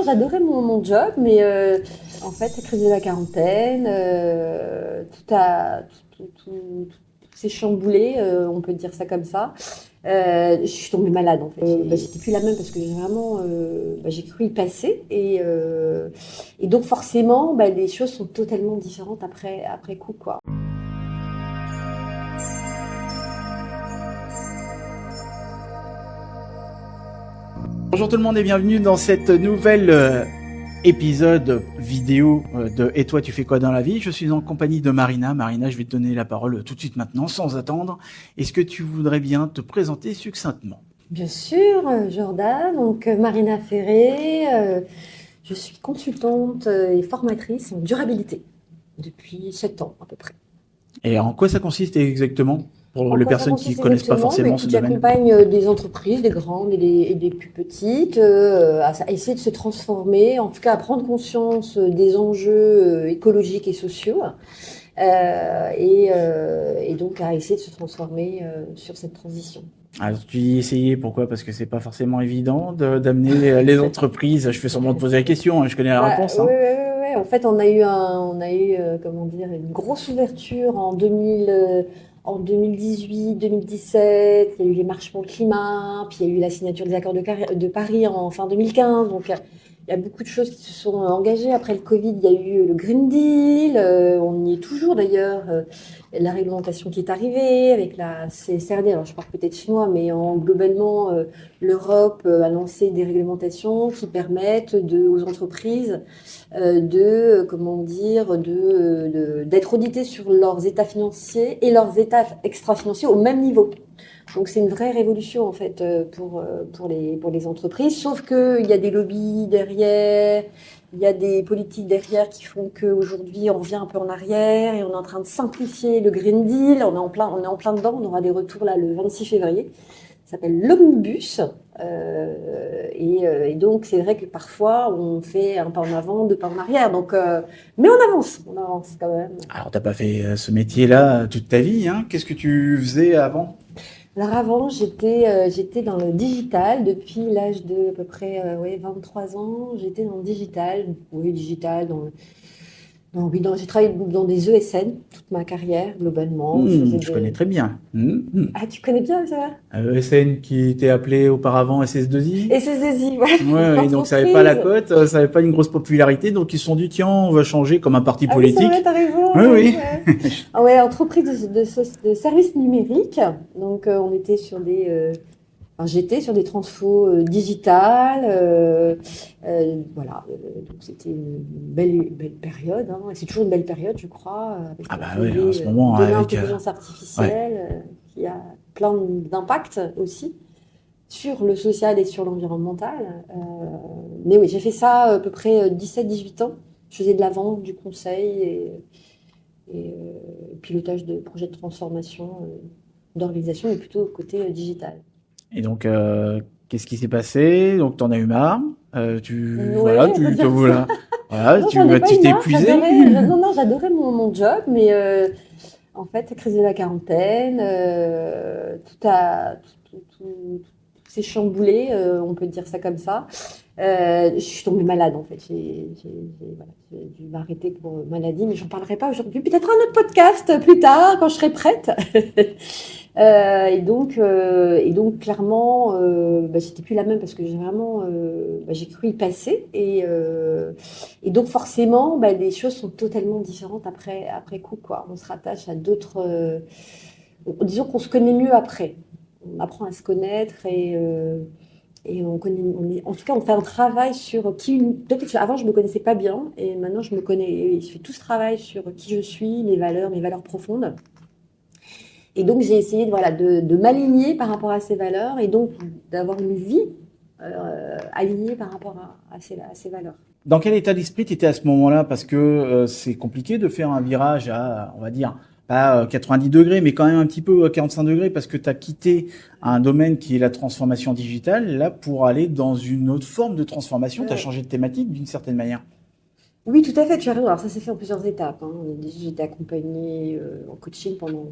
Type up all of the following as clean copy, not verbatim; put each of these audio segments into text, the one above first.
j'adorais mon job, mais en fait, la crise de la quarantaine, tout s'est chamboulé, on peut dire ça comme ça. Je suis tombée malade en fait. J'étais plus la même parce que j'ai vraiment, j'ai cru y passer et donc forcément, les choses sont totalement différentes après coup quoi. Bonjour tout le monde et bienvenue dans cette nouvelle épisode vidéo de Et toi tu fais quoi dans la vie? Je suis en compagnie de Marina. Marina, je vais te donner la parole tout de suite maintenant sans attendre. Est-ce que tu voudrais bien te présenter succinctement? Bien sûr, Jordan, donc Marina Ferré, je suis consultante et formatrice en durabilité depuis 7 ans à peu près. Et en quoi ça consiste exactement pour En les quoi ça personnes qui consiste connaissent pas exactement? forcément ce Écoute, domaine? j'accompagne des entreprises, des grandes et des plus petites, à essayer de se transformer, en tout cas à prendre conscience des enjeux écologiques et sociaux, et donc à essayer de se transformer sur cette transition. Alors tu dis essayer, pourquoi? Parce que c'est pas forcément évident d'amener les entreprises. Je fais semblant de poser la question, hein, je connais la réponse. Oui, Hein. oui, oui. En fait, on a eu comment dire, une grosse ouverture en 2018, 2017. Il y a eu les marches pour le climat, puis il y a eu la signature des accords de Paris en fin 2015. Donc, il y a beaucoup de choses qui se sont engagées. Après le Covid, il y a eu le Green Deal. On y est toujours d'ailleurs. La réglementation qui est arrivée avec la CSRD. Alors, je parle peut-être chinois, mais globalement, l'Europe a lancé des réglementations qui permettent aux entreprises comment dire, d'être auditées sur leurs états financiers et leurs états extra-financiers au même niveau. Donc c'est une vraie révolution en fait pour les entreprises, sauf qu'il y a des lobbies derrière, il y a des politiques derrière qui font qu'aujourd'hui on revient un peu en arrière et on est en train de simplifier le Green Deal, on est en plein dedans, on aura des retours là le 26 février. Ça s'appelle l'omnibus. Et donc, c'est vrai que parfois, on fait un pas en avant, deux pas en arrière. Donc, mais on avance quand même. Alors t'as pas fait ce métier-là toute ta vie, hein? Qu'est-ce que tu faisais avant? Alors avant, j'étais dans le digital depuis l'âge de à peu près 23 ans. J'étais dans le digital, oui, digital, j'ai travaillé dans des ESN toute ma carrière, globalement. Je connais très bien. Ah, tu connais bien ça? ESN qui était appelé auparavant SS2I. Et SS2I, voilà, Ouais, et donc ça avait pas la l'entreprise. cote, ça avait pas une grosse popularité, donc ils se sont dit tiens, on va changer comme un parti Ah oui, c'est vrai, politique. t'as raison. Oui, Oui, oui. ouais. Ah ouais, entreprise de services numériques. Donc, on était sur j'étais sur des transfos digitales. Voilà. Donc, c'était une belle période. Hein. Et c'est toujours une belle période, je crois, avec Ah bah oui, en l'arrivée ce moment de avec l'intelligence ouais. artificielle, qui a plein d'impacts aussi sur le social et sur l'environnemental. Mais oui, j'ai fait ça à peu près 17-18 ans. Je faisais de la vente, du conseil et pilotage de projets de transformation d'organisation, mais plutôt côté digital. Et donc qu'est-ce qui s'est passé? Donc t'en as eu marre. Oui, on peut dire ça. Voilà, Non, j'en ai pas tu eu t'es marre. épuisé. Non, j'adorais mon job, mais en fait, la crise de la quarantaine, tout s'est chamboulé, on peut dire ça comme ça. Je suis tombée malade en fait. Voilà, j'ai dû m'arrêter pour maladie, mais j'en parlerai pas aujourd'hui. Peut-être un autre podcast plus tard quand je serai prête. Et donc clairement, j'étais plus la même parce que j'ai vraiment, j'ai cru y passer et donc forcément, les choses sont totalement différentes après coup quoi. On se rattache à d'autres, disons qu'on se connaît mieux après. On apprend à se connaître et en tout cas, on fait un travail sur qui. Peut-être qu'avant, je me connaissais pas bien, et maintenant, je me connais. Et je fais tout ce travail sur qui je suis, mes valeurs profondes. Et donc, j'ai essayé voilà, de m'aligner par rapport à ces valeurs, et donc d'avoir une vie alignée par rapport à ces valeurs. Dans quel état d'esprit tu étais à ce moment-là? Parce que c'est compliqué de faire un virage à, on va dire, pas 90 degrés, mais quand même un petit peu à 45 degrés, parce que tu as quitté un domaine qui est la transformation digitale, là, pour aller dans une autre forme de transformation. Tu as changé de thématique d'une certaine manière. Oui, tout à fait, tu as raison. Alors, ça s'est fait en plusieurs étapes. Hein. Déjà, j'ai été accompagnée en coaching pendant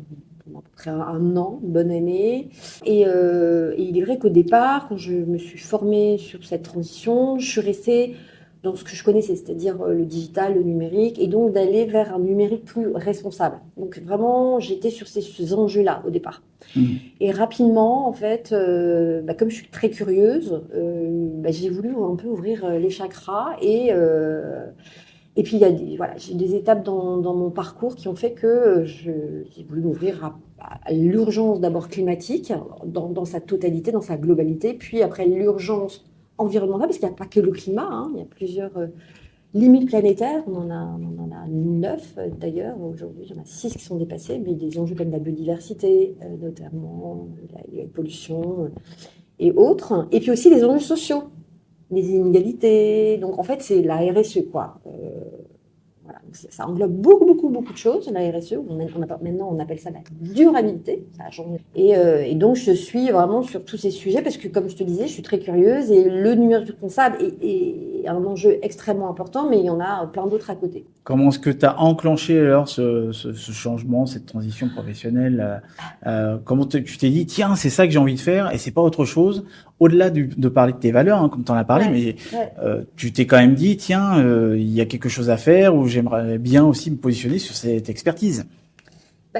à peu près un an, une bonne année. Et il est vrai qu'au départ, quand je me suis formée sur cette transition, je suis restée dans ce que je connaissais, c'est-à-dire le digital, le numérique, et donc d'aller vers un numérique plus responsable. Donc vraiment, j'étais sur ces enjeux-là au départ. Mhm. Et rapidement, en fait, comme je suis très curieuse, j'ai voulu un peu ouvrir les chakras et puis, il y a voilà, j'ai des étapes dans mon parcours qui ont fait que j'ai voulu m'ouvrir à l'urgence d'abord climatique, dans sa totalité, dans sa globalité, puis après l'urgence environnementale, parce qu'il n'y a pas que le climat, hein, il y a plusieurs limites planétaires. On en a 9 d'ailleurs. Aujourd'hui, il y en a 6 qui sont dépassées, mais des enjeux comme la biodiversité, notamment la pollution et autres. Et puis aussi les enjeux sociaux, les inégalités. Donc en fait, c'est la RSE, quoi. Voilà. Donc, ça englobe beaucoup, beaucoup, beaucoup de choses, la RSE. Maintenant, on appelle ça la durabilité. Ça a changé. Et donc, je suis vraiment sur tous ces sujets parce que, comme je te disais, je suis très curieuse et le numérique responsable est un enjeu extrêmement important, mais il y en a plein d'autres à côté. Comment est-ce que tu as enclenché alors ce changement, cette transition professionnelle comment tu t'es dit, tiens, c'est ça que j'ai envie de faire et c'est pas autre chose, au-delà de parler de tes valeurs, hein, comme tu en as parlé, Ouais, mais ouais. tu t'es quand même dit, tiens, il y a quelque chose à faire ou j'aimerais bien aussi me positionner sur cette expertise.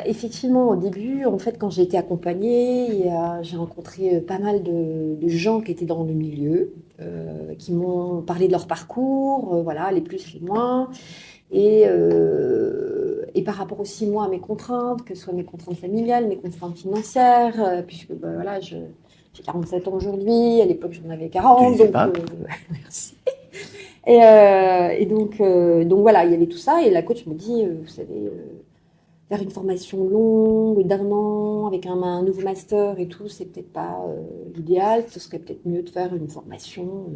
Effectivement, au début, en fait, quand j'ai été accompagnée, j'ai rencontré pas mal de gens qui étaient dans le milieu, qui m'ont parlé de leur parcours, voilà, les plus, les moins. Et par rapport aussi, moi, à mes contraintes, que ce soit mes contraintes familiales, mes contraintes financières, puisque voilà, j'ai 47 ans aujourd'hui, à l'époque j'en avais Tu les 40, fais donc pas. merci. Et donc voilà, il y avait tout ça, et la coach me dit, vous savez, faire une formation longue d'1 an avec un nouveau master et tout, c'est peut-être pas l'idéal, ce serait peut-être mieux de faire une formation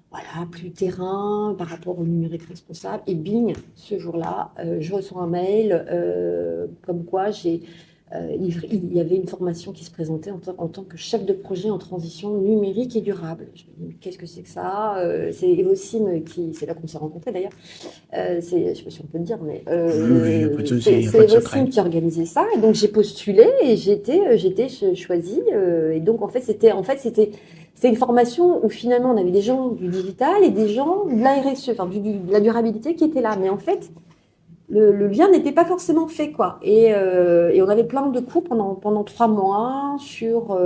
voilà, plus terrain par rapport au numérique responsable. Et bing, ce jour-là, je reçois un mail comme quoi il y avait une formation qui se présentait en tant que chef de projet en transition numérique et durable. Je me dis, mais qu'est-ce que c'est que ça? C'est Evosim c'est là qu'on s'est rencontrés d'ailleurs. Je ne sais pas si on peut le dire, mais Oui, il n'y a pas de souci, il c'est n'y a pas de Evosim secret. qui organisait ça. Et donc j'ai postulé et j'ai été choisie. Et donc c'était une formation où finalement on avait des gens du digital et des gens de la RSE, enfin de la durabilité qui étaient là. Mais en fait, le lien n'était pas forcément fait, quoi. Et on avait plein de cours pendant 3 mois sur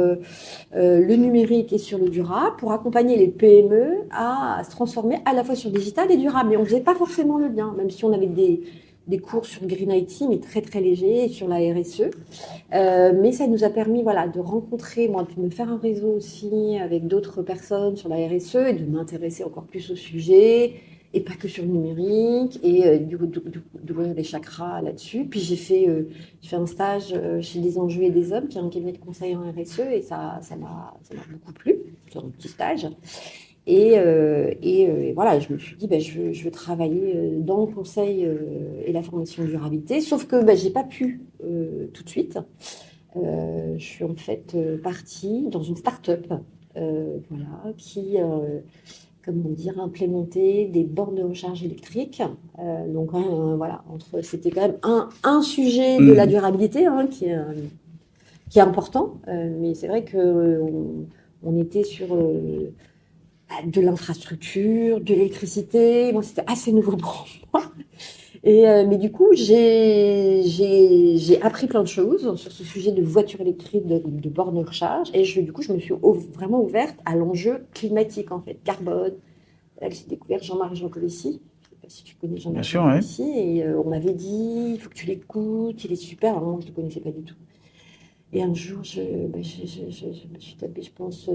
le numérique et sur le durable pour accompagner les PME à se transformer à la fois sur le digital et durable. Mais on ne faisait pas forcément le lien, même si on avait des cours sur Green IT, mais très très légers, et sur la RSE. Mais ça nous a permis voilà, de rencontrer, moi, de me faire un réseau aussi avec d'autres personnes sur la RSE et de m'intéresser encore plus au sujet, et pas que sur le numérique, et d'ouvrir des chakras là-dessus. Puis j'ai fait un stage chez Des Enjeux et des Hommes, qui est un cabinet de conseil en RSE, et ça m'a beaucoup plu, sur un petit stage. Et voilà, je me suis dit, je veux travailler dans le conseil et la formation de durabilité, sauf que j'ai pas pu tout de suite. Je suis en fait partie dans une start-up voilà, qui, comment dire, implémentait des bornes de recharge électrique. Donc voilà, c'était quand même un sujet de la Mhm. durabilité hein, qui est important, mais c'est vrai qu'on était sur de l'infrastructure, de l'électricité. Moi, c'était assez nouveau pour moi. Mais du coup, j'ai appris plein de choses sur ce sujet de voitures électriques, de bornes de recharge. Et du coup, je me suis vraiment ouverte à l'enjeu climatique, en fait, carbone. Là, j'ai découvert Jean-Marie Jancovici. Je ne sais pas si tu connais Bien Jean-Marie sûr, ouais. Jancovici. Et on m'avait dit, il faut que tu l'écoutes, il est super. Alors, moi, je ne le connaissais pas du tout. Et un jour, je me suis tapé, je pense,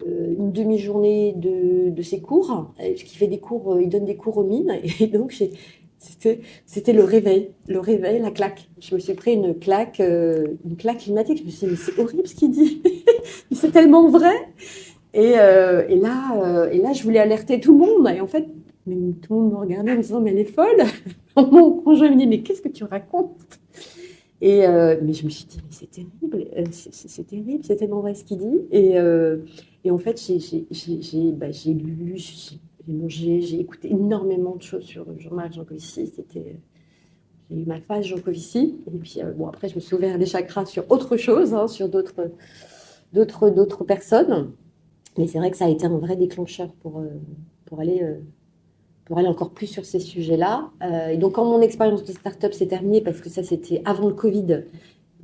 une demi-journée de ses cours, parce qu'il fait des cours, il donne des cours aux mines, et donc c'était le réveil, la claque. Je me suis pris une claque climatique. Je me suis dit, mais c'est horrible ce qu'il dit, mais c'est tellement vrai. Et là, je voulais alerter tout le monde, et en fait, mais tout le monde me regardait en me disant, mais elle est folle. Mon conjoint me dit, mais qu'est-ce que tu racontes? Mais je me suis dit, mais c'est terrible, c'est terrible, c'est tellement vrai ce qu'il dit. Et en fait, j'ai lu, j'ai mangé, j'ai écouté énormément de choses sur Jean-Marc Jancovici. J'ai eu ma phase Jancovici. Et puis, bon, après, je me suis ouvert les chakras sur autre chose, hein, sur d'autres personnes. Mais c'est vrai que ça a été un vrai déclencheur pour aller pour aller encore plus sur ces sujets-là. Et donc, quand mon expérience de start-up s'est terminée, parce que ça, c'était avant le Covid,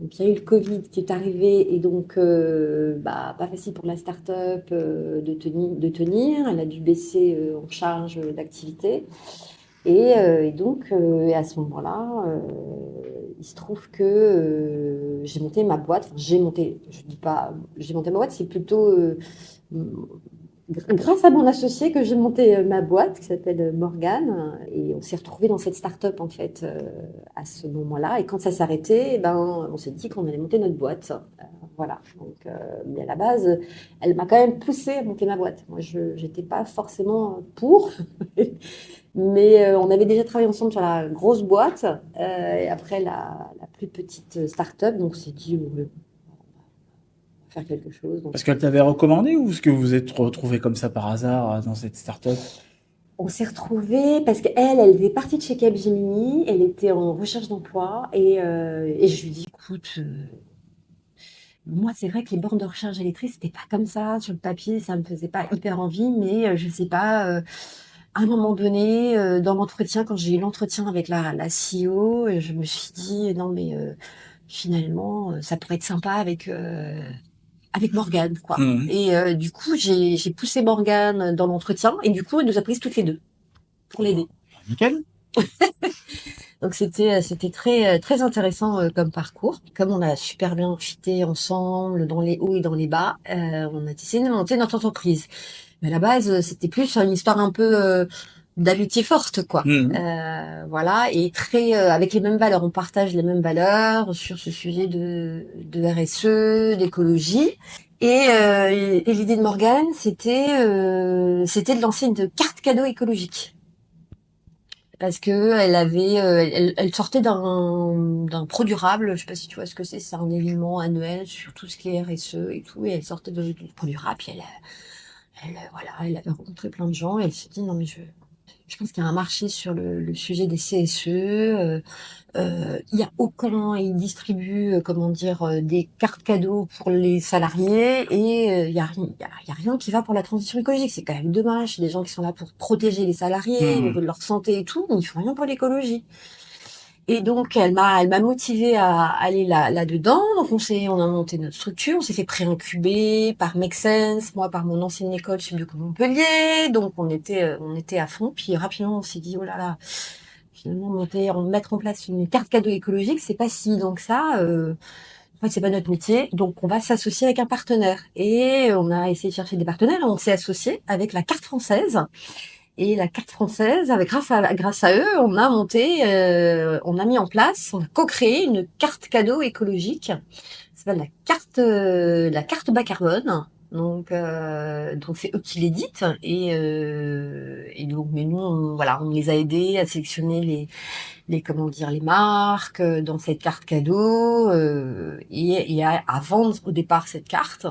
donc il y a eu le Covid qui est arrivé, et donc, pas facile pour la start-up de tenir. Elle a dû baisser en charge d'activité. Et donc, à ce moment-là, il se trouve que j'ai monté ma boîte. Enfin, j'ai monté, je dis pas, j'ai monté ma boîte, c'est plutôt grâce à mon associé que j'ai monté ma boîte qui s'appelle Morgane. Et on s'est retrouvés dans cette start-up en fait à ce moment-là. Et quand ça s'arrêtait, eh ben, on s'est dit qu'on allait monter notre boîte. Voilà. Donc, mais à la base, elle m'a quand même poussée à monter ma boîte. Moi, je n'étais pas forcément pour. Mais on avait déjà travaillé ensemble sur la grosse boîte et après la plus petite start-up. Donc, on s'est dit, on va faire quelque chose. Donc, Parce qu'elle t'avait recommandé ou est-ce que vous vous êtes retrouvés comme ça par hasard dans cette start-up? on s'est retrouvés parce qu'elle faisait partie de chez Capgemini. Elle était en recherche d'emploi et je lui dis, écoute, moi, c'est vrai que les bornes de recharge électrique, c'était pas comme ça sur le papier. Ça me faisait pas hyper envie, mais je sais pas. À un moment donné, dans l'entretien, quand j'ai eu l'entretien avec la CEO, je me suis dit: «Non mais finalement, ça pourrait être sympa avec Morgane, quoi». Mhm. Et du coup, j'ai poussé Morgane dans l'entretien et du coup, elle nous a prises toutes les 2 pour l'aider. Nickel. Donc c'était très, très intéressant, comme parcours. Comme on a super bien fité ensemble dans les hauts et dans les bas, on a décidé de monter notre entreprise. Mais à la base, c'était plus une histoire un peu d'amitié forte, quoi. Mhm. Voilà, et très avec les mêmes valeurs. On partage les mêmes valeurs sur ce sujet de RSE, d'écologie. Et l'idée de Morgane, c'était de lancer une carte cadeau écologique. Parce que elle sortait d'un Pro Durable, je sais pas si tu vois ce que c'est un événement annuel sur tout ce qui est RSE et tout, et elle sortait du Pro Durable, puis voilà, elle avait rencontré plein de gens, et elle s'est dit, non mais je pense qu'il y a un marché sur le sujet des CSE, il y a aucun, ils distribuent, comment dire, des cartes cadeaux pour les salariés, et il y a rien qui va pour la transition écologique. C'est quand même dommage, des gens qui sont là pour protéger les salariés, au niveau Mhm. de leur santé et tout, mais ils font rien pour l'écologie. Et donc, elle m'a motivée à aller là-dedans. Donc, on a monté notre structure, on s'est fait pré-incuber par Make Sense, moi par mon ancienne école chez Bioco Montpellier. Donc, on était à fond. Puis rapidement, on s'est dit, oh là là, finalement, mettre en place une carte cadeau écologique, c'est pas si donc ça. En fait, c'est pas notre métier. Donc, on va s'associer avec un partenaire. Et on a essayé de chercher des partenaires. On s'est associé avec la carte française. Et la carte française, grâce à eux, on a mis en place, on a co-créé une carte cadeau écologique. Ça s'appelle la carte bas carbone. Donc c'est eux qui l'éditent et donc mais nous voilà, on les a aidés à sélectionner les comment dire les marques dans cette carte cadeau et à vendre au départ cette carte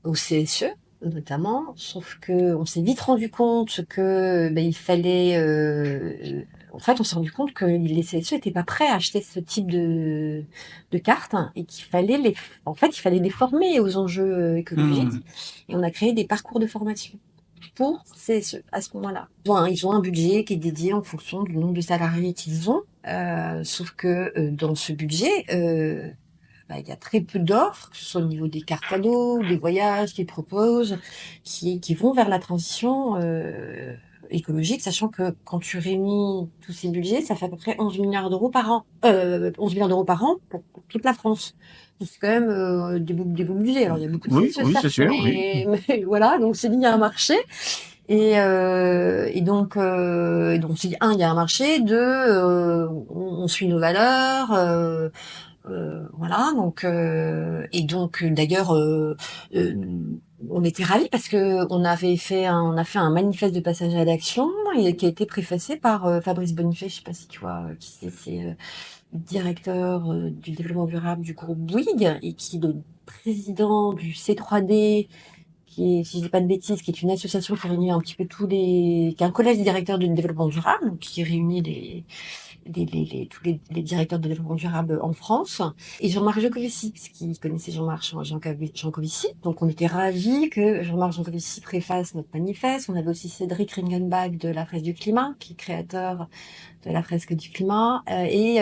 au CSE notamment, sauf que on s'est vite rendu compte que il fallait en fait on s'est rendu compte que les CSE étaient pas prêts à acheter ce type de cartes, hein, et qu'il fallait il fallait les former aux enjeux écologiques, Mhm. et on a créé des parcours de formation pour CSE à ce moment-là. Ils ont un budget qui est dédié en fonction du nombre de salariés qu'ils ont, sauf que dans ce budget il y a très peu d'offres, que ce soit au niveau des cartes cadeaux, ou des voyages qu'ils proposent, qui vont vers la transition écologique, sachant que quand tu réunis tous ces budgets, ça fait à peu près 11 milliards d'euros par an. 11 milliards d'euros par an pour toute la France. C'est quand même des beaux budgets. Alors, il y a beaucoup de Oui, CSE, oui, c'est certes, sûr, oui. mais voilà, donc c'est dit, il y a un marché. Et donc, c'est dit, un, il y a un marché, deux, on suit nos valeurs, voilà, et donc d'ailleurs euh, on était ravis parce que on a fait un manifeste de passage à l'action et qui a été préfacé par Fabrice Bonifay, je sais pas si tu vois qui c'est directeur du développement durable du groupe Bouygues et qui est le président du C3D, qui est, si je dis pas de bêtises, qui est une association qui réunit un petit peu qui est un collège des directeurs de développement durable, donc qui réunit tous les directeurs de développement durable en France. Et Jean-Marc Jancovici, parce qu'il connaissait Jean-Marc Jancovici. Donc, on était ravis que Jean-Marc Jancovici préface notre manifeste. On avait aussi Cédric Ringenbach de la Fresque du Climat, qui est créateur de la Fresque du Climat, et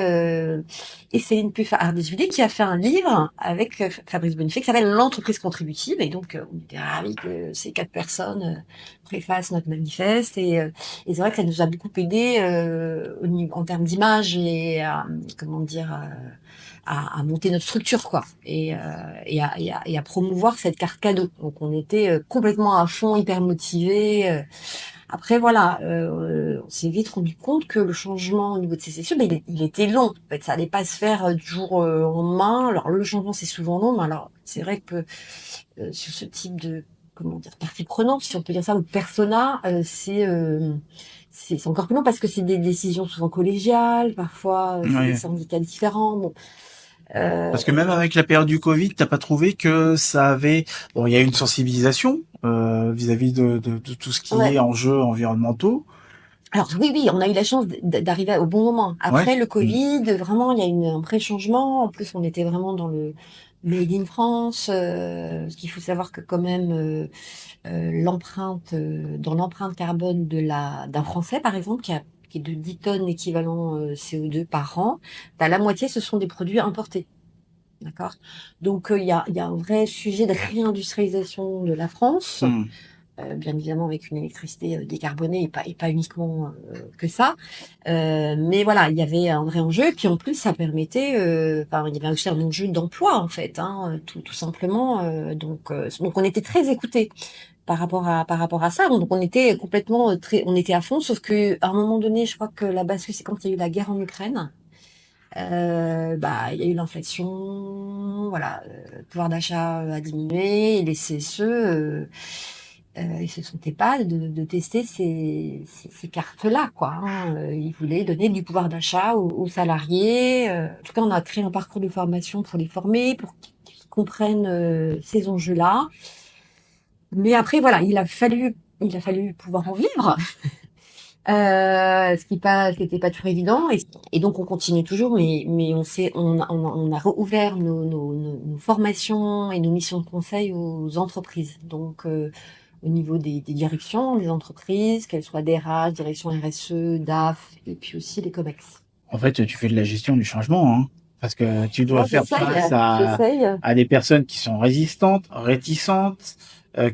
Céline Puffard-Ardisvili, qui a fait un livre avec Fabrice Bonifay qui s'appelle L'entreprise contributive. Et donc, on était ravis que ces 4 personnes préfacent notre manifeste. Et c'est vrai que ça nous a beaucoup aidé en termes d'image et comment dire, à monter notre structure, quoi, et à promouvoir cette carte cadeau. Donc, on était complètement à fond, hyper motivés. Après, voilà, on s'est vite rendu compte que le changement au niveau de ces sections, il était long. En fait, ça allait pas se faire du jour au lendemain. Alors, le changement, c'est souvent long, mais alors, c'est vrai que sur ce type de, comment dire, partie prenante, si on peut dire ça, ou persona, c'est encore plus long parce que c'est des décisions souvent collégiales, parfois c'est des Ouais. syndicats différents. Bon, Parce que même avec la période du Covid, t'as pas trouvé que ça avait... Bon, il y a une sensibilisation vis-à-vis de tout ce qui ouais. est enjeux environnementaux. Alors oui, on a eu la chance d'arriver au bon moment. Ouais. Après le Covid, vraiment, il y a eu un vrai changement. En plus, on était vraiment dans le Made in France. Parce qu'il faut savoir que quand même, dans l'empreinte carbone d'un Français, par exemple, qui est de 10 tonnes équivalent CO2 par an, la moitié, ce sont des produits importés. D'accord? Donc, il y a un vrai sujet de réindustrialisation de la France. Hmm. Bien évidemment avec une électricité décarbonée et pas uniquement que ça. Mais voilà, il y avait un vrai enjeu. Et puis en plus, ça permettait, il y avait aussi un enjeu d'emploi en fait, hein, tout simplement. Donc on était très écoutés par rapport à ça. Donc on était complètement on était à fond. Sauf que à un moment donné, je crois que la bascule, c'est quand il y a eu la guerre en Ukraine. Il y a eu l'inflation, voilà, le pouvoir d'achat a diminué, et les CSE, ils se sentaient pas de tester ces cartes-là, quoi, hein. Ils voulaient donner du pouvoir d'achat aux salariés. En tout cas, on a créé un parcours de formation pour les former, pour qu'ils comprennent ces enjeux-là. Mais après, voilà, il a fallu pouvoir en vivre. Ce qui n'était pas toujours évident, et donc on continue toujours, mais on a rouvert nos formations et nos missions de conseil aux entreprises. Donc au niveau des directions, des entreprises, qu'elles soient DRH, direction RSE, DAF, et puis aussi les COMEX. En fait, tu fais de la gestion du changement, hein, parce que tu dois Moi, faire face j'essaye. à des personnes qui sont résistantes, réticentes,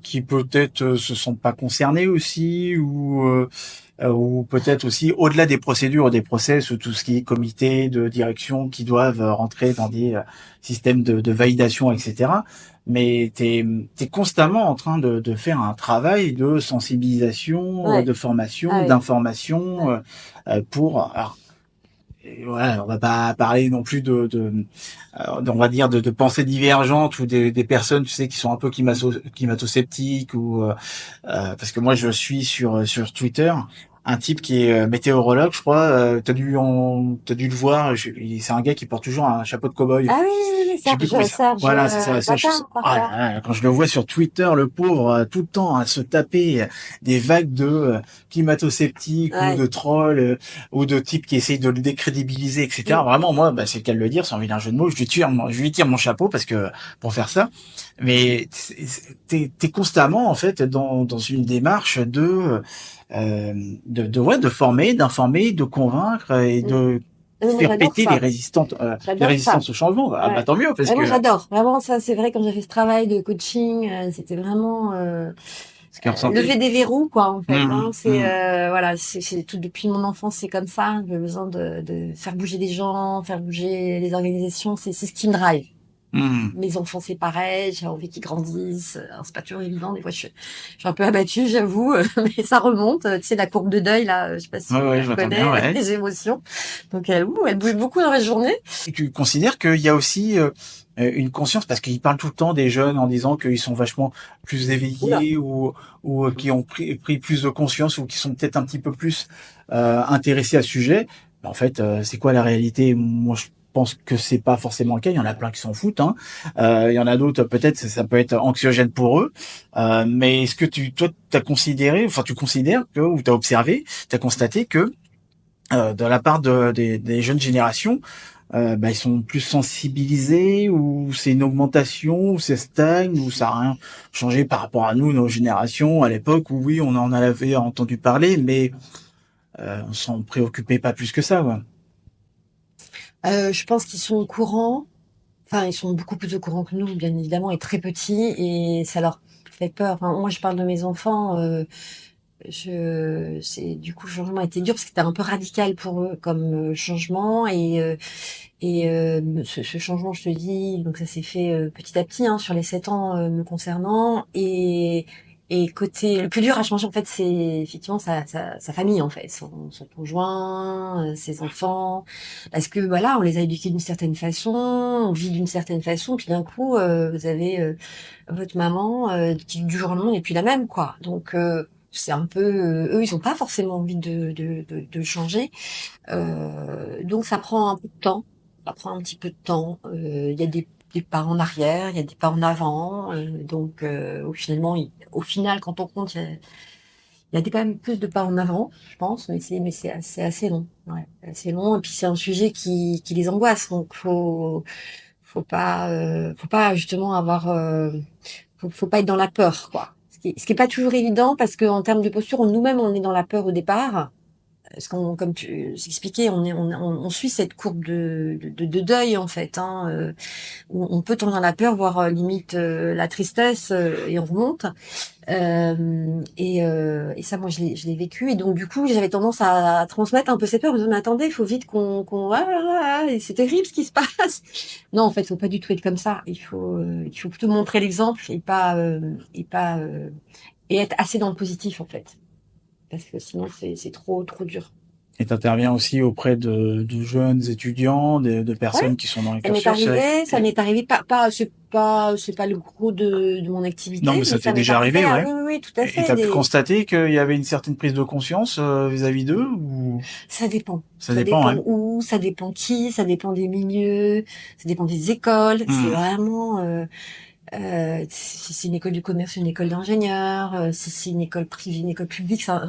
qui peut-être se sentent pas concernées aussi, ou peut-être aussi au-delà des procédures, des process, ou tout ce qui est comité de direction qui doivent rentrer dans des systèmes de validation, etc. Mais t'es constamment en train de faire un travail de sensibilisation, Ouais. de formation, Ah oui. d'information pour... Alors, et voilà, on va pas parler non plus on va dire de pensées divergentes ou des personnes, tu sais, qui sont un peu climato-sceptiques ou parce que moi je suis sur Twitter un type qui est météorologue, je crois. T'as dû le voir. C'est un gars qui porte toujours un chapeau de cow-boy. Ah oui, oui, oui, Je sais plus comment il s'appelle. Serge, Voilà, c'est ça. Bata, Ah parfait. là là, quand je le vois sur Twitter, le pauvre, tout le temps à se taper des vagues de climato-sceptiques ou Ouais. de trolls ou de types qui essayent de le décrédibiliser, etc. Mm. Vraiment, moi, c'est le cas de le dire, sans vilain jeu de mots, je lui tire mon chapeau parce que pour faire ça. Mais t'es constamment en fait dans une démarche de former, d'informer, de convaincre et Mm. de Mais moi, faire j'adore péter ça. les J'adore ça. résistances au changement. Ah bah Ouais. tant mieux parce Vraiment, que j'adore. Vraiment, ça, c'est vrai, quand j'ai fait ce travail de coaching, c'était vraiment ce qui est ressenti. lever des verrous, quoi, en fait, hein. Mmh, mmh, Voilà, c'est tout depuis mon enfance, c'est comme ça. J'ai besoin de faire bouger des gens, faire bouger les organisations. C'est ce qui me drive. mmh. Mes enfants, c'est pareil. J'ai envie qu'ils grandissent. Alors, c'est pas toujours évident. Des fois, je suis un peu abattue, j'avoue, mais ça remonte. Tu sais, la courbe de deuil, là, je sais pas si Ouais, tu ouais, la je m'entends bien, reconnais, ouais. les émotions. Donc, elle bouge beaucoup dans la journée. Et tu considères qu'il y a aussi une conscience, parce qu'ils parlent tout le temps des jeunes en disant qu'ils sont vachement plus Oula. éveillés ou qui ont pris plus de conscience ou qui sont peut-être un petit peu plus intéressés à ce sujet. Mais en fait, c'est quoi la réalité? Moi, pense que c'est pas forcément le cas. Il y en a plein qui s'en foutent. Hein. Il y en a d'autres, peut-être, ça peut être anxiogène pour eux. Mais est-ce que toi, t'as considéré, enfin, tu considères que, ou t'as observé, t'as constaté que de la part des jeunes générations, ils sont plus sensibilisés, ou c'est une augmentation, ou ça stagne, ou ça a rien changé par rapport à nous, nos générations, à l'époque où oui, on en avait entendu parler, mais on s'en préoccupait pas plus que ça, quoi. Je pense qu'ils sont au courant. Enfin, ils sont beaucoup plus au courant que nous, bien évidemment, et très petits, et ça leur fait peur. Enfin, moi, je parle de mes enfants. Du coup, le changement a été dur parce que c'était un peu radical pour eux comme changement, ce changement, je te dis, donc ça s'est fait petit à petit, hein, sur les 7 ans me concernant, et côté le plus dur à changer en fait, c'est effectivement sa famille en fait, son conjoint, ses enfants, parce que voilà, on les a éduqués d'une certaine façon, on vit d'une certaine façon, puis d'un coup vous avez votre maman qui du jour au lendemain n'est plus la même, quoi. Donc c'est un peu eux, ils ont pas forcément envie de changer. Donc ça prend un peu de temps. Ça prend un petit peu de temps. Il y a des pas en arrière, il y a des pas en avant. Donc au final, quand on compte, il y a quand même plus de pas en avant, je pense, mais c'est assez long. Ouais, c'est assez long. Et puis c'est un sujet qui les angoisse. Donc faut pas justement avoir, faut pas être dans la peur, quoi. Ce qui est pas toujours évident parce que en termes de posture, nous-mêmes, on est dans la peur au départ. Parce qu'on, comme tu expliquais, on suit cette courbe de deuil en fait, hein, où on peut tomber dans la peur, voire limite la tristesse, et on remonte. Et ça, moi, je l'ai vécu. Et donc, du coup, j'avais tendance à transmettre un peu cette peur. En me disant, mais attendez, il faut vite et c'est terrible ce qui se passe. Non, en fait, faut pas du tout être comme ça. Il faut plutôt montrer l'exemple et être assez dans le positif en fait, parce que sinon c'est trop dur. Et t'interviens aussi auprès de jeunes étudiants, de Ouais, personnes qui sont dans les cursus. ça m'est arrivé, c'est pas le gros de mon Non, activité, mais ça mais t'est ça m'est déjà arrivé. arrivé, Ah ouais. oui, oui, oui, tout à Et fait. t'as pu constater qu'il y avait une certaine prise de conscience vis-à-vis d'eux, ou Ça dépend. ça Ça dépend, dépend hein. où, ça dépend qui, ça dépend des milieux, ça dépend des écoles. C'est Hmm. vraiment, si c'est une école de commerce, une école d'ingénieur, si c'est une école privée, une école publique, ça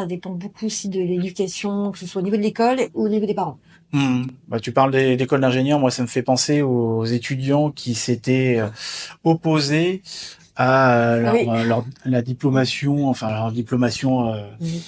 dépend beaucoup aussi de l'éducation, que ce soit au niveau de l'école ou au niveau des parents. Hmm. Bah, tu parles d'école d'ingénieur, moi ça me fait penser aux étudiants qui s'étaient opposés à Oui. la diplomation, enfin leur diplomation Oui.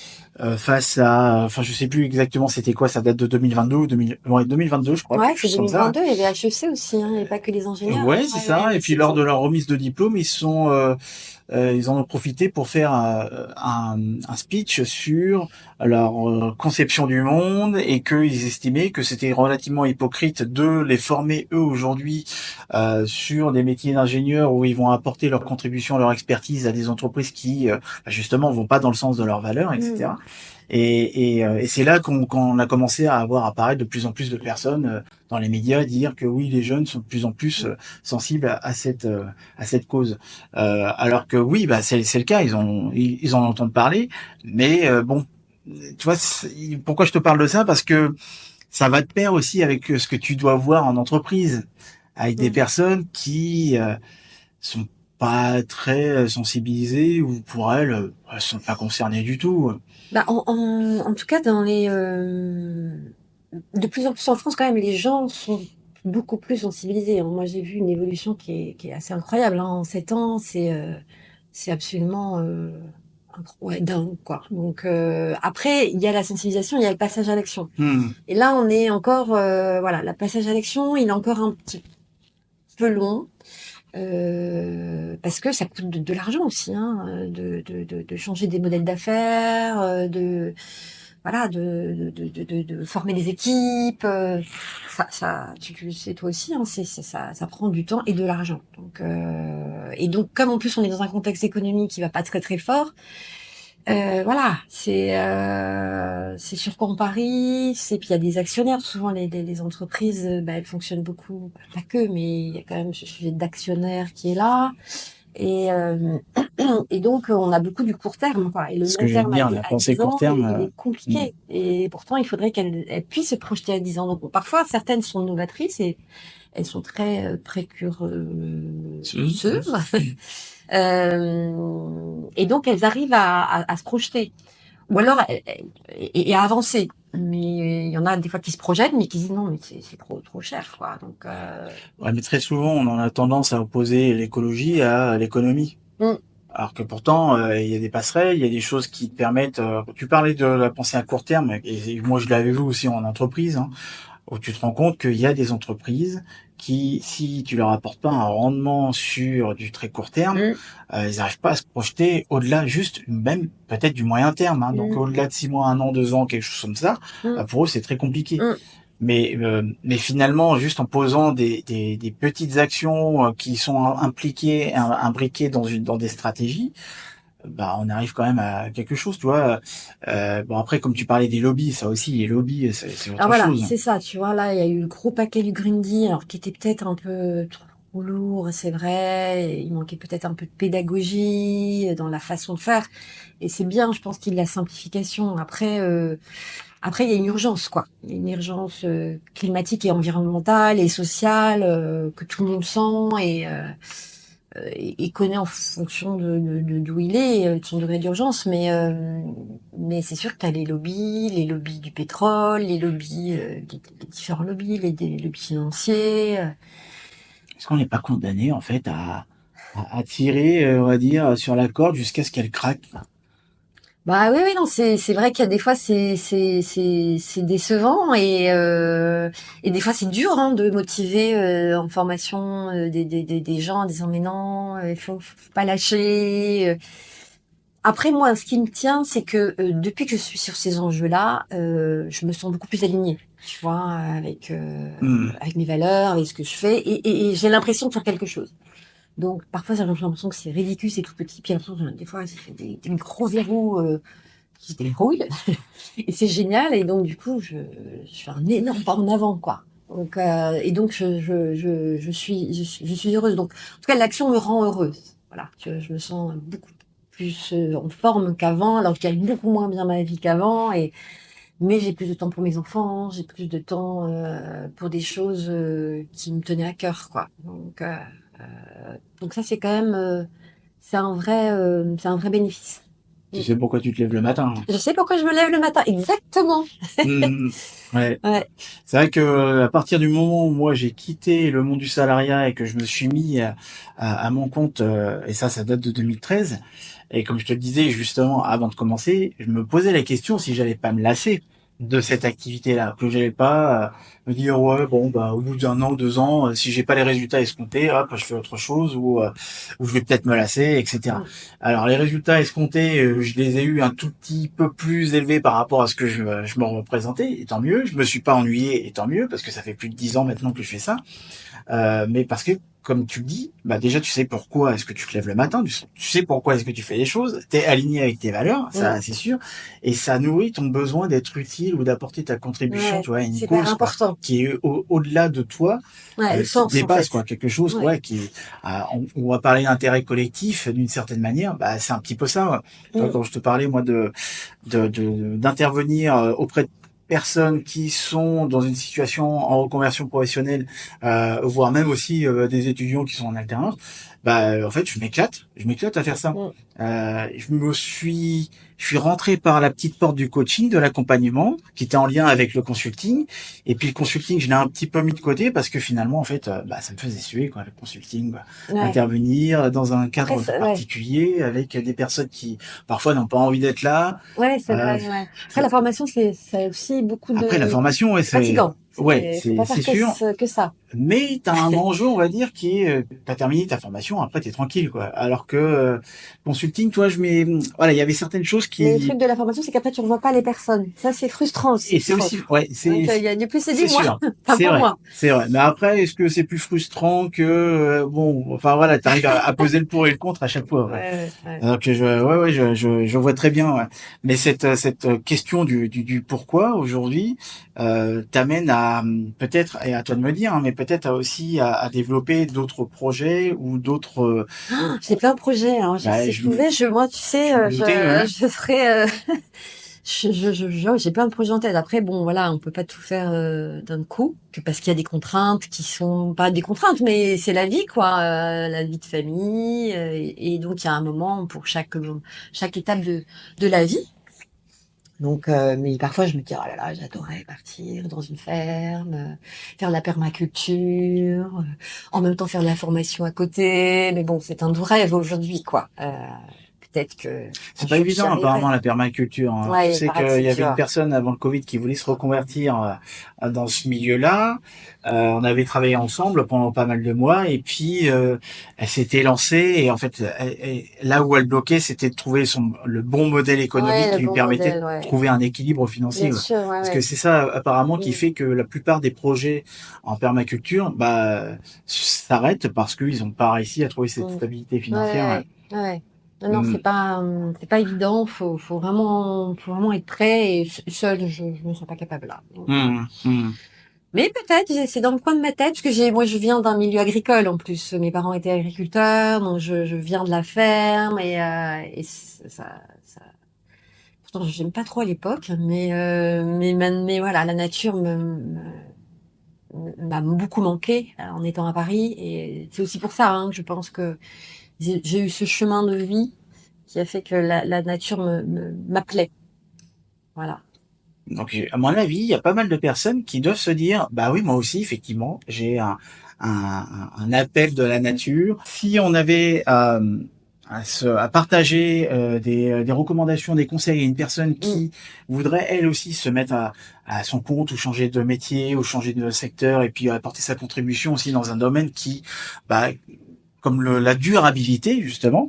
face à, enfin je sais plus exactement c'était quoi, ça date de 2022 ou 2000, ouais, 2022 je crois, Ouais, quelque c'est chose comme ça. 2022, il y avait HEC aussi, hein, et pas que les ingénieurs, hein. Ouais, c'est Ouais, ouais, ça. Et ouais, puis c'est lors tout. de leur remise de diplôme, ils en ont profité pour faire un speech sur leur conception du monde, et qu'ils estimaient que c'était relativement hypocrite de les former eux aujourd'hui sur des métiers d'ingénieurs où ils vont apporter leur contribution, leur expertise à des entreprises qui justement vont pas dans le sens de leurs valeurs, Mm. etc. Et c'est là qu'on a commencé à avoir apparaître de plus en plus de personnes dans les médias dire que oui, les jeunes sont de plus en plus sensibles à cette cause. Alors que oui, bah c'est le cas, ils en entendent parler, mais bon, tu vois, pourquoi je te parle de ça? Parce que ça va de pair aussi avec ce que tu dois voir en entreprise, avec des Mm. personnes qui sont pas très sensibilisées, ou pour elles, elles sont pas concernées du tout. Bah, en tout cas, de plus en plus en France, quand même, les gens sont beaucoup plus sensibilisés, hein. Moi, j'ai vu une évolution qui est assez incroyable, hein. En 7 ans, c'est absolument ouais, dingue, quoi. Donc, après, il y a la sensibilisation, il y a le passage à l'action. Hmm. Et là, on est encore, voilà, le passage à l'action, il est encore un petit peu long. Parce que ça coûte de l'argent aussi, hein, de changer des modèles d'affaires, voilà, de former des équipes. Tu le sais toi aussi, hein, ça prend du temps et de l'argent. Donc, comme en plus on est dans un contexte économique qui va pas très très fort, voilà, c'est sur quoi on parie. Puis il y a des actionnaires. Souvent les entreprises, elles fonctionnent beaucoup, pas que, mais il y a quand même ce sujet d'actionnaire qui est là. Et donc, on a beaucoup du court terme, quoi. Et le Ce que long je viens de terme dire, la à pensée 10 ans, court terme. il est compliqué. Et pourtant, il faudrait qu'elle puisse se projeter à 10 ans. Donc, parfois, certaines sont novatrices et elles sont très précurseuses. Et donc, elles arrivent à se projeter. Ou alors, et à avancer. Mais il y en a des fois qui se projettent, mais qui disent non, mais c'est trop cher, quoi. Donc, Ouais, mais très souvent, on en a tendance à opposer l'écologie à l'économie. Alors que pourtant, il y a des passerelles, il y a des choses qui te permettent. Tu parlais de la pensée à court terme, et moi je l'avais vu aussi en entreprise, hein, où tu te rends compte qu'il y a des entreprises qui, si tu leur apportes pas un rendement sur du très court terme, ils n'arrivent pas à se projeter au-delà, juste même peut-être du moyen terme. Hein, donc au-delà de 6 mois, 1 an, 2 ans, quelque chose comme ça, pour eux c'est très compliqué. Mais finalement, juste en posant des petites actions qui sont impliquées, imbriquées dans des stratégies, bah on arrive quand même à quelque chose, tu vois. Bon après, comme tu parlais des lobbies, ça aussi, les lobbies, c'est alors autre voilà, chose. c'est ça, tu vois, là, il y a eu le gros paquet du Green Deal, alors qui était peut-être un peu trop lourd, c'est vrai, et il manquait peut-être un peu de pédagogie dans la façon de faire, et c'est bien, je pense qu'il y a de la simplification. Après, il y a une urgence, quoi. Il y a une urgence climatique et environnementale et sociale que tout le monde sent et connaît en fonction d'où il est, de son degré d'urgence. Mais c'est sûr que tu as les lobbies du pétrole, les lobbies, les différents lobbies, les lobbies financiers. Est-ce qu'on n'est pas condamné en fait à tirer, on va dire, sur la corde jusqu'à ce qu'elle craque? Bah oui, oui, non, c'est vrai qu'il y a des fois c'est décevant et des fois c'est dur hein, de motiver en formation des gens en disant mais non, faut pas lâcher. Après moi, ce qui me tient, c'est que depuis que je suis sur ces enjeux-là, je me sens beaucoup plus alignée, tu vois, avec mes valeurs, avec ce que je fais et j'ai l'impression de faire quelque chose. Donc parfois j'ai l'impression que c'est ridicule, c'est tout petit, puis après des fois c'est des gros verrous qui se dérouillent et c'est génial et donc du coup je fais un énorme pas en avant quoi. Donc et donc je suis heureuse. Donc en tout cas l'action me rend heureuse. Voilà, je me sens beaucoup plus en forme qu'avant, alors que je gagne beaucoup moins bien ma vie qu'avant et mais j'ai plus de temps pour mes enfants, j'ai plus de temps pour des choses qui me tenaient à cœur quoi. Donc ça c'est quand même c'est un vrai bénéfice. Tu sais pourquoi tu te lèves le matin. Je sais pourquoi je me lève le matin, exactement. Ouais. Ouais. C'est vrai que à partir du moment où moi j'ai quitté le monde du salariat et que je me suis mis à mon compte, et ça date de 2013, et comme je te le disais justement avant de commencer, je me posais la question si j'allais pas me lasser de cette activité-là, que j'allais pas me dire ouais bon bah au bout d'un an, 2 ans, si j'ai pas les résultats escomptés, hop je fais autre chose ou je vais peut-être me lasser, etc. Alors les résultats escomptés, je les ai eu un tout petit peu plus élevés par rapport à ce que je m'en représentais, et tant mieux. Je me suis pas ennuyé, et tant mieux, parce que ça fait plus de 10 ans maintenant que je fais ça. Mais parce que, comme tu le dis, bah déjà tu sais pourquoi est-ce que tu te lèves le matin, tu sais pourquoi est-ce que tu fais les choses, t'es aligné avec tes valeurs, ça c'est sûr, et ça nourrit ton besoin d'être utile ou d'apporter ta contribution, Ouais, tu vois, à une c'est hyper cause quoi, important. qui est au-delà de toi, Ouais, le qui te sens en dépasse fait. quoi, quelque chose Ouais. ouais qui on va parler d'intérêt collectif d'une certaine manière, bah c'est un petit peu ça. Ouais. Tu vois, quand je te parlais moi d'intervenir auprès de personnes qui sont dans une situation en reconversion professionnelle, voire même aussi des étudiants qui sont en alternance, bah en fait je m'éclate à faire ça. Je suis rentré par la petite porte du coaching, de l'accompagnement, qui était en lien avec le consulting, et puis le consulting je l'ai un petit peu mis de côté parce que finalement en fait bah ça me faisait suer quoi le consulting, bah, Ouais. intervenir dans un Après, cadre ouais. particulier avec des personnes qui parfois n'ont pas envie d'être là. Ouais, c'est Euh, vrai, ouais. Après, la formation, c'est aussi beaucoup Après, la de formation, ouais, fatigant. Faut pas c'est faire sûr. que ça. Mais t'as un enjeu, on va dire, qui est, t'as terminé ta formation, après t'es tranquille, quoi. Alors que consulting, toi, voilà, il y avait certaines choses Mais le truc qui, de la formation, c'est qu'après, tu revois pas les personnes. Ça, c'est frustrant et aussi, je c'est trouve. aussi, ouais, Donc, il y a du plus se dit, c'est moi, sûr, enfin, pour moi. c'est vrai. Mais après, est-ce que c'est plus frustrant que, bon, enfin voilà, t'arrives à peser le pour et le contre à chaque fois. Ouais. Ouais. Alors que je vois très bien. Ouais. Mais cette question du pourquoi aujourd'hui t'amène peut-être, et à toi de me dire, hein, mais peut-être aussi à développer d'autres projets ou d'autres. J'ai plein de projets, hein. Bah, Si je pouvais, moi, tu sais, je me doutais, ouais. je ferais. J'ai plein de projets en tête. Après, bon, voilà, on peut pas tout faire d'un coup, parce qu'il y a des contraintes qui sont pas des contraintes, mais c'est la vie, quoi, la vie de famille, et donc il y a un moment pour chaque étape de la vie. Donc, mais parfois je me dis, oh là là, j'adorerais partir dans une ferme, faire de la permaculture, en même temps faire de la formation à côté. Mais bon, c'est un doux rêve aujourd'hui, quoi. Peut-être que un C'est pas jour j'y évident arriverai. apparemment la permaculture, hein. Je Ouais, il sais paraît que qu'il c'est y avait une dur. personne avant le Covid qui voulait se reconvertir dans ce milieu-là. On avait travaillé ensemble pendant pas mal de mois et puis elle s'était lancée et en fait là où elle bloquait, c'était de trouver le bon modèle économique Ouais, le qui lui bon permettait de modèle, ouais. trouver un équilibre financier. Bien Ouais. sûr, ouais, Parce que ouais. c'est ça apparemment qui Mm. fait que la plupart des projets en permaculture s'arrêtent parce qu'ils n'ont pas réussi à trouver cette Mm. stabilité Ouais, financière. Ouais. ouais, ouais. Ouais. Non, non, Hmm. c'est pas évident. Faut vraiment être prêt. Et seul, je me sens pas capable là. Donc, Hmm. Hmm. mais peut-être, c'est dans le coin de ma tête, parce que moi, je viens d'un milieu agricole en plus. Mes parents étaient agriculteurs, donc je viens de la ferme et ça. Pourtant, j'aime pas trop à l'époque, mais voilà, la nature m'a beaucoup manqué en étant à Paris, et c'est aussi pour ça, hein, que je pense que j'ai eu ce chemin de vie qui a fait que la nature m'appelait. Voilà. Donc, à mon avis, il y a pas mal de personnes qui doivent se dire, bah oui, moi aussi, effectivement, j'ai un appel de la nature. Si on avait à partager des recommandations, des conseils à une personne Mm. qui voudrait elle aussi se mettre à son compte ou changer de métier ou changer de secteur et puis apporter sa contribution aussi dans un domaine qui, bah, comme la durabilité justement,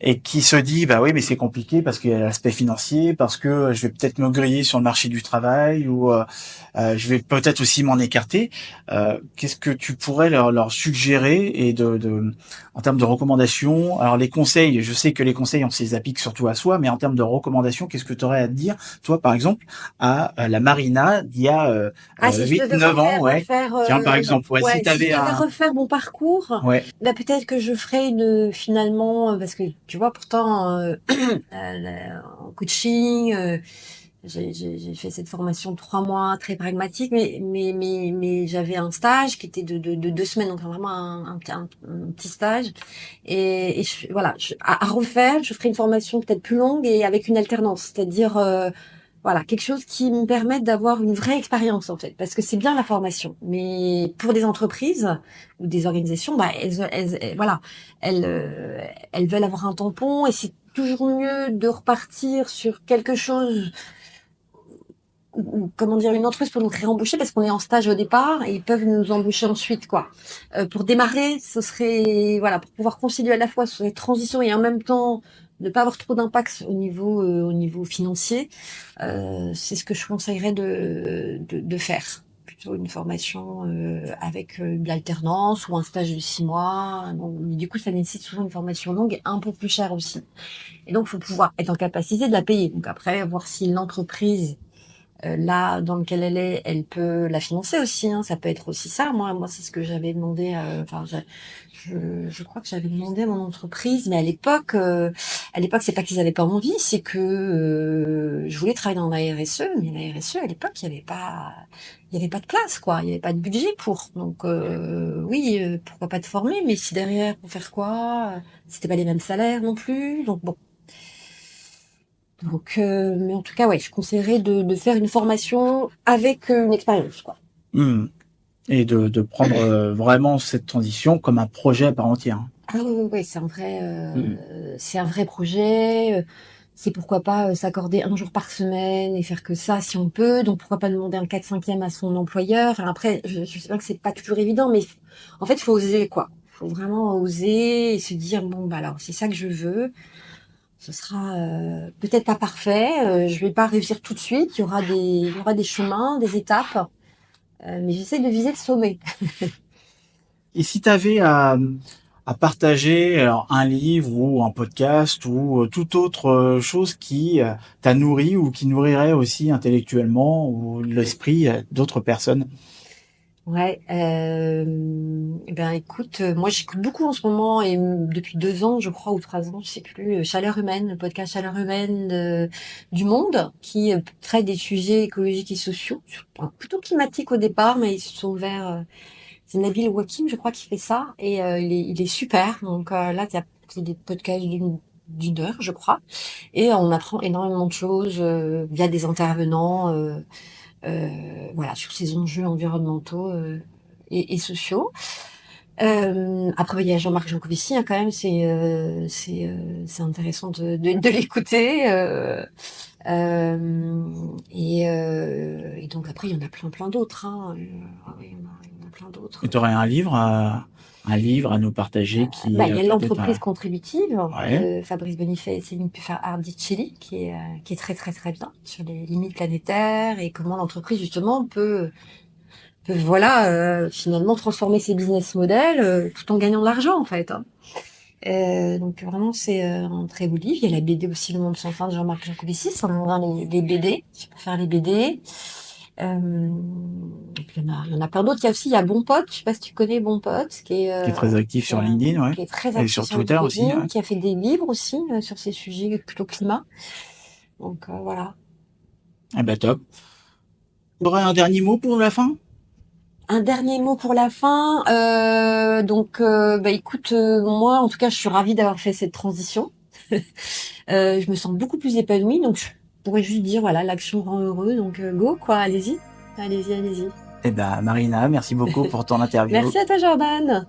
et qui se dit bah oui mais c'est compliqué parce qu'il y a l'aspect financier, parce que je vais peut-être me griller sur le marché du travail ou je vais peut-être aussi m'en écarter. Qu'est-ce que tu pourrais leur suggérer et en termes de recommandations? Alors les conseils, je sais que les conseils on se les applique surtout à soi, mais en termes de recommandations, qu'est-ce que tu aurais à te dire toi par exemple à la Marina d'il y a Ah, si je devais 8-9 ans, ouais. refaire, Tiens par exemple, ouais, si ouais, tu si je avais devais un refaire mon parcours, ouais. bah peut-être que je ferais finalement, parce que tu vois, pourtant, en coaching, j'ai fait cette formation de 3 mois très pragmatique, mais j'avais un stage qui était de 2 semaines, donc vraiment un petit stage. Voilà, à refaire, je ferai une formation peut-être plus longue et avec une alternance, c'est-à-dire voilà, quelque chose qui me permette d'avoir une vraie expérience en fait, parce que c'est bien la formation, mais pour des entreprises ou des organisations, bah voilà, elles veulent avoir un tampon et c'est toujours mieux de repartir sur quelque chose ou comment dire, une entreprise pour nous réembaucher parce qu'on est en stage au départ et ils peuvent nous embaucher ensuite, quoi. Pour démarrer, ce serait, voilà, pour pouvoir concilier à la fois cette transition et en même temps ne pas avoir trop d'impact au niveau financier, c'est ce que je conseillerais de faire. Plutôt une formation avec de l'alternance ou un stage de 6 mois. Donc, du coup, ça nécessite souvent une formation longue et un peu plus chère aussi. Et donc, il faut pouvoir être en capacité de la payer. Donc après, voir si l'entreprise là dans lequel elle est, elle peut la financer aussi. Hein, ça peut être aussi ça. Moi, c'est ce que j'avais demandé. Enfin, je crois que j'avais demandé à mon entreprise, mais à l'époque, c'est pas qu'ils avaient pas envie, c'est que je voulais travailler dans la RSE, mais la RSE à l'époque, il y avait pas de place, quoi. Il y avait pas de budget pour. Donc oui, pourquoi pas te former, mais si derrière pour faire quoi C'était pas les mêmes salaires non plus. Donc bon. Donc, mais en tout cas, ouais, je conseillerais de faire une formation avec une expérience, quoi. Hmm. Et de prendre vraiment cette transition comme un projet à part entière. Ah oui, oui, oui, Hmm. c'est un vrai projet. C'est pourquoi pas s'accorder un jour par semaine et faire que ça si on peut. Donc pourquoi pas demander un 4/5e à son employeur. Enfin après, je sais bien que c'est pas toujours évident, mais en fait, il faut oser, quoi. Faut vraiment oser et se dire bon bah alors c'est ça que je veux. Ce sera peut-être pas parfait. Je vais pas réussir tout de suite. Il y aura des chemins, des étapes. Mais j'essaie de viser le sommet. Et si tu avais à partager alors, un livre ou un podcast ou toute autre chose qui t'a nourri ou qui nourrirait aussi intellectuellement ou l'esprit d'autres personnes? Ouais, eh ben écoute, moi j'écoute beaucoup en ce moment et depuis 2 ans, je crois, ou 3 ans, je sais plus, Chaleur Humaine, le podcast Chaleur Humaine du Monde, qui traite des sujets écologiques et sociaux, plutôt climatiques au départ, mais ils se sont ouverts. C'est Nabil Wakim, je crois, qui fait ça, et il est super. Donc là, c'est des podcasts d'une heure, je crois, et on apprend énormément de choses via des intervenants. Voilà, sur ces enjeux environnementaux et sociaux. Après, il y a Jean-Marc Jancovici, hein, quand même, c'est intéressant de l'écouter. Et donc après, il y en a plein d'autres. Hein. Ah oui, il y en a plein d'autres. Et tu aurais un livre à nous partager qui Il y a peut-être... l'entreprise contributive Ouais. de Fabrice Bonifay et Céline Puffer-Ardichelli, qui est très très très bien sur les limites planétaires et comment l'entreprise justement peut voilà finalement transformer ses business models tout en gagnant de l'argent en fait. Hein. Donc vraiment c'est un très beau livre. Il y a la BD aussi Le Monde sans fin de Jean-Marc Jancovici, ça me rend les BD, je peux faire les BD. Et puis il y en a plein d'autres. Il y a Bon Pote, je sais pas si tu connais Bon Pote, Qui est très actif sur LinkedIn, ouais. qui est très Et actif sur sur Twitter aussi, LinkedIn, ouais. qui a fait des livres aussi sur ces sujets plutôt climat. Donc voilà. Eh ben top. Tu aurais un dernier mot pour la fin? Un dernier mot pour la fin. Écoute, moi, en tout cas, je suis ravie d'avoir fait cette transition. Je me sens beaucoup plus épanouie, donc je pourrais juste dire, voilà, l'action rend heureux, donc go, quoi, allez-y. Allez-y, allez-y. Eh ben Marina, merci beaucoup pour ton interview. Merci à toi, Jordan.